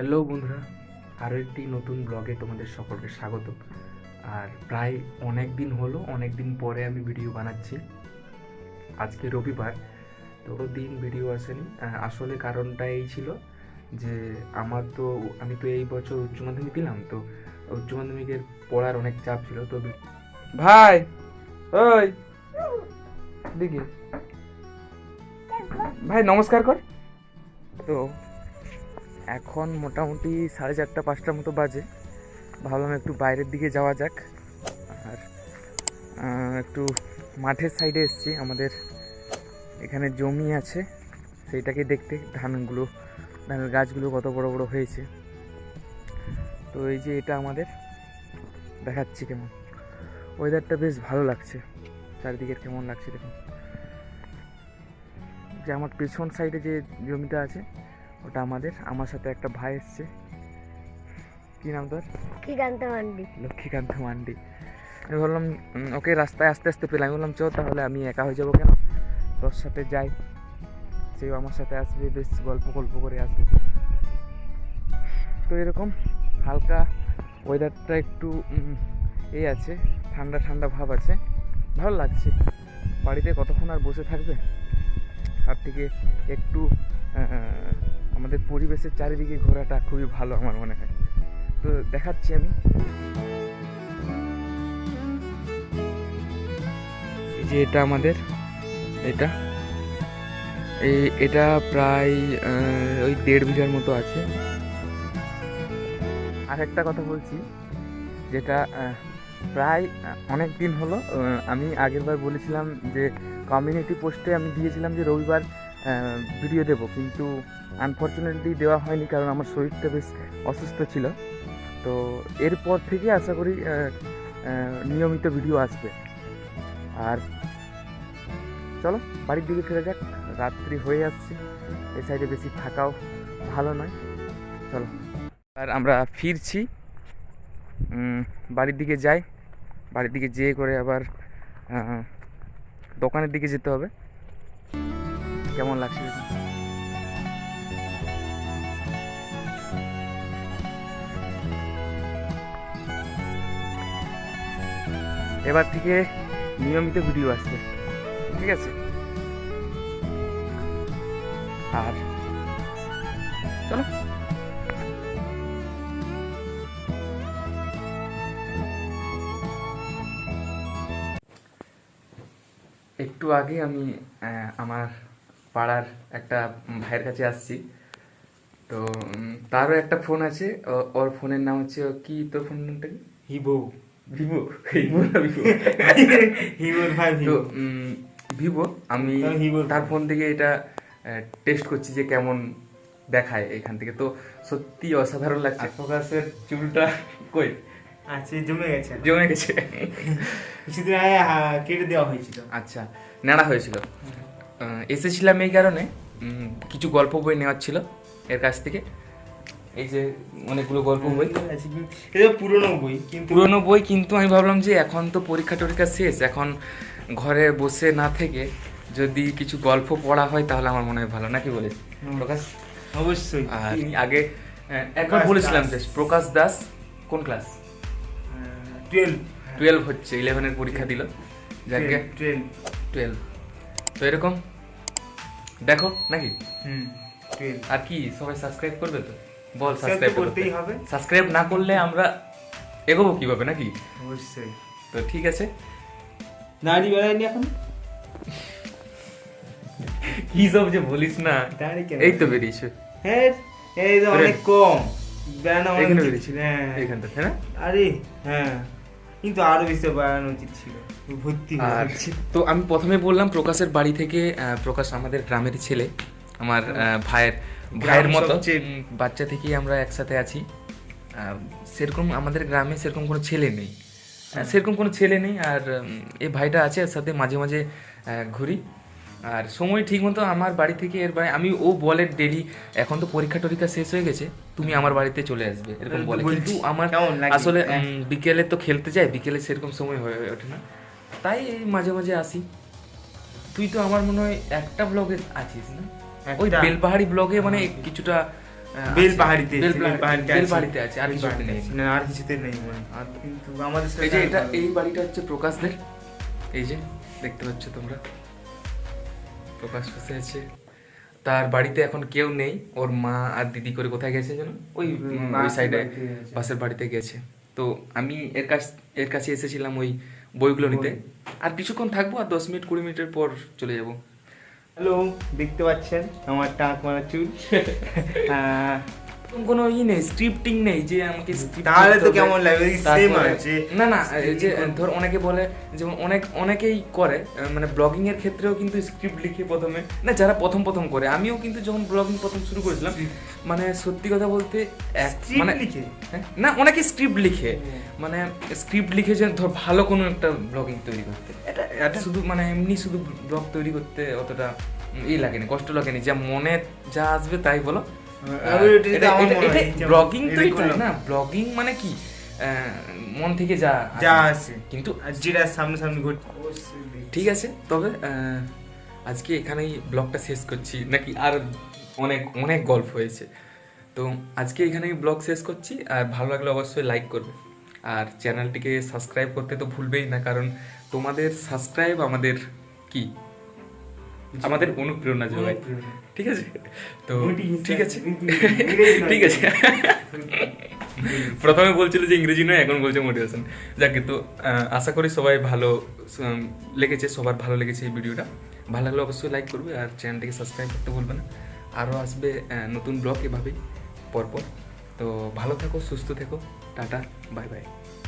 Hello বন্ধুরা, আরও একটি নতুন ব্লগে তোমাদের সকলকে স্বাগত। আর প্রায় অনেক দিন পরে আমি ভিডিও বানাচ্ছি। আজকে রবিবার, তো দিন ভিডিও আসেনি। আসলে কারণটা এই ছিল যে আমি তো এই বছর উচ্চ মাধ্যমিক দিলাম, তো উচ্চ মাধ্যমিকের পড়ার অনেক চাপ ছিল। তো ভাই, ওই দিকে ভাই নমস্কার কর। তো এখন মোটামুটি 4:30-5টার মতো বাজে। ভাবলাম একটু বাইরের দিকে যাওয়া যাক। আর একটু মাঠের সাইডে এসেছি, আমাদের এখানে জমি আছে সেইটাকে দেখতে। ধানের গাছগুলো কত বড় বড় হয়েছে। তো এই যে এটা আমাদের দেখাচ্ছি কেমন ওয়েদারটা, বেশ ভালো লাগছে। চারিদিকের কেমন লাগছে দেখুন। যে আমার পেছন সাইডে যে জমিটা আছে ওটা আমার সাথে একটা ভাই এসছে। কি নাম তোর? লক্ষ্মীকান্ত মান্ডি। আমি বললাম ওকে রাস্তায় আস্তে আস্তে পেলাম, আমি বললাম চল তাহলে, আমি একা হয়ে যাবো কেন, তোর সাথে যাই। সেও আমার সাথে আসবে, বেশ গল্প করে আসবে। তো এরকম হালকা ওয়েদারটা একটু এই আছে, ঠান্ডা ঠান্ডা ভাব আছে, ভালো লাগছে। বাড়িতে কতক্ষণ আর বসে থাকবে, তার থেকে একটু আমাদের পরিবেশের চারিদিকে ঘোরাটা খুবই ভালো আমার মনে হয়। তো দেখাচ্ছি আমি। এই যে এটা আমাদের, এটা প্রায় ওই 1.5 বিঘার মতো আছে। আর একটা কথা বলছি, যেটা প্রায় অনেক দিন হলো, আমি আগেরবার বলেছিলাম যে কমিউনিটি পোস্টে আমি দিয়েছিলাম যে রবিবার ভিডিও দেব, কিন্তু আনফর্চুনেটলি দেওয়া হয়নি, কারণ আমার শরীরটা বেশ অসুস্থ ছিল। তো এরপর থেকে আশা করি নিয়মিত ভিডিও আসবে। আর চলো বাড়ির দিকে ফিরে যাক, রাত্রি হয়ে আসছে, এই সাইডে বেশি থাকাও ভালো নয়। চলো, আর আমরা ফিরছি, বাড়ির দিকে যাই। বাড়ির দিকে যেয়ে করে আবার দোকানের দিকে যেতে হবে। কেমন লাগছে দেখুন। এবার থেকে নিয়মিত ভিডিও আসবে, ঠিক আছে? আর চলো, একটু আগে আমি আমার পাড়ার একটা ভাইয়ের কাছে আসছি। তো তারও একটা ফোন আছে, ওর ফোনের নাম হচ্ছে, কি তোর ফোনের নামটা কি? ভিভো না ভিভো ভাই তো ভিভো। আমি তার ফোন থেকে এটা টেস্ট করছি যে কেমন দেখায় এখান থেকে। তো সত্যি অসাধারণ লাগছে। প্রকাশের চুলটা কই আছে, জমে গেছে কিছুদিন আগে কেটে দেওয়া হয়েছিল। আচ্ছা, নেড়া হয়েছিল। এসেছিলাম এই কারণে, কিছু গল্প বই নেওয়ার ছিল এর কাছ থেকে। এই যে অনেকগুলো গল্প বই, এটা পুরনো বই, কিন্তু আমি ভাবলাম যে এখন তো পরীক্ষা শেষ, এখন ঘরে বসে না থেকে যদি কিছু গল্প পড়া হয় তাহলে আমার মনে হয় ভালো, নাকি বলে প্রকাশ? অবশ্যই। আর আগে একবার বলেছিলাম যে প্রকাশ দাস কোন ক্লাস? 12 হচ্ছে, 11-এর পরীক্ষা দিল, যাকে 12। তো এরকম দেখো নাকি। আর কি সবাই সাবস্ক্রাইব করবে তো? বল, সাবস্ক্রাইব করতেই হবে। সাবস্ক্রাইব না করলে আমরা এগোবো কিভাবে, নাকি? অবশ্যই। তো ঠিক আছে। দাড়ি বেড়ায়নি এখন? কি সব যে বলিস না, এই তো বেরিয়েছে। হ্যাঁ, এই তো অনেক কম বেড়ানো, এখানে বেরিয়েছে, হ্যাঁ এইখানটা, তাই না? আরে হ্যাঁ, কিন্তু আরো বেশি বাড়ানো উচিত ছিল, ভর্তি হচ্ছে। তো আমি প্রথমে বললাম প্রকাশের বাড়ি থেকে, প্রকাশ আমাদের গ্রামের ছেলে, আমার ভাইয়ের মতো। বাচ্চা থেকেই আমরা একসাথে আছি। সেরকম আমাদের গ্রামে সেরকম কোনো ছেলে নেই, আর এই ভাইটা আছে, এর সাথে মাঝে মাঝে ঘুরি। আর সময় ঠিক মতো আমার বাড়ি থেকে এর বাড়ি, ও বলে ডেলি, এখন তো পরীক্ষা শেষ হয়ে গেছে, তুমি আমার বাড়িতে চলে আসবে, এরকম বলে। কিন্তু আমার আসলে বিকেলে তো খেলতে যাই, বিকেলে সেরকম সময় হয়ে ওঠে না, তাই মাঝে মাঝে আসি। তুই তো আমার মনে হয় একটা ব্লগে আছিস না, ওই বেলপাহাড়ি ব্লগে, মানে কিছুটা বেলপাহাড়িতে বেলপাহাড়িতে আছে, আর কিছুতে নেই। না আর কিছুতে নেই মনে হয়। আর কিন্তু আমাদের এই যে এটা সাথে এই বাড়িটা হচ্ছে প্রকাশদের, এই যে দেখতে পাচ্ছ তোমরা, প্রকাশ বসে আছে। তার বাড়িতে এখন কেউ নেই, ওর মা আর দিদি করে কোথায় গেছে যেন, ওই ওই সাইডে পাশের বাড়িতে গেছে। তো আমি এর কাছে এসেছিলাম ওই বইগুলো নিতে, আর কিছুক্ষণ থাকবো, আর 10 মিনিট 20 মিনিটের পর চলে যাব। হ্যালো, দেখতে পাচ্ছেন আমার টাক মারা চুল। কোনো নেই, স্ক্রিপ্টিং নেই যে আমাকে script তাহলে করতে তো হবে। কেমন লাগবে, সেম তারপরে- আছে। না না, এই যে ধর অনেকে বলে, যেমন অনেকেই করে, মানে ব্লগিং এর ক্ষেত্রেও কিন্তু স্ক্রিপ্ট লিখে প্রথমে, না যারা প্রথম করে, আমিও কিন্তু যখন ব্লগিং প্রথম শুরু করেছিলাম, মানে সত্যি কথা বলতে Script মানে লিখে? হ্যাঁ, না অনেকে স্ক্রিপ্ট লিখে, মানে স্ক্রিপ্ট লিখে যে ধর ভালো কোনো একটা ব্লগিং তৈরি করতে, এটা শুধু মানে এমনি শুধু ব্লগ তৈরি করতে অতটা লাগেনি, কষ্ট লাগেনি, যা মনে যা আসবে তাই বলো। ব্লগিং তো এটা না, ব্লগিং মানে কি মন থেকে যা যা আছে কিন্তু আর যেটা সামনে সামনে ঘটছে। ঠিক আছে। তবে আজকে এখানেই ব্লগটা শেষ করছি, নাকি আর অনেক অনেক গল্প হয়েছে, তো আজকে এখানেই ব্লগ শেষ করছি। আর ভালো লাগলে অবশ্যই লাইক করবে, আর চ্যানেলটিকে সাবস্ক্রাইব করতে তো ভুলবেই না, কারণ তোমাদের সাবস্ক্রাইব আমাদের কি, আমাদের অনুপ্রেরণা যোগায়। ঠিক আছে, তো ঠিক আছে ঠিক আছে। প্রথমে বলছিল যে ইংরেজি নয়, এখন বলছে মোটিভেশন। যাকে, তো আশা করি সবাই ভালো লেগেছে, সবার ভালো লেগেছে এই ভিডিওটা। ভালো লাগলে অবশ্যই লাইক করবে, আর চ্যানেলটিকে সাবস্ক্রাইব করতে ভুলবে না। আরও আসবে নতুন ব্লগ এভাবেই পরপর। তো ভালো থেকো, সুস্থ থেকো, টাটা, বাই বাই।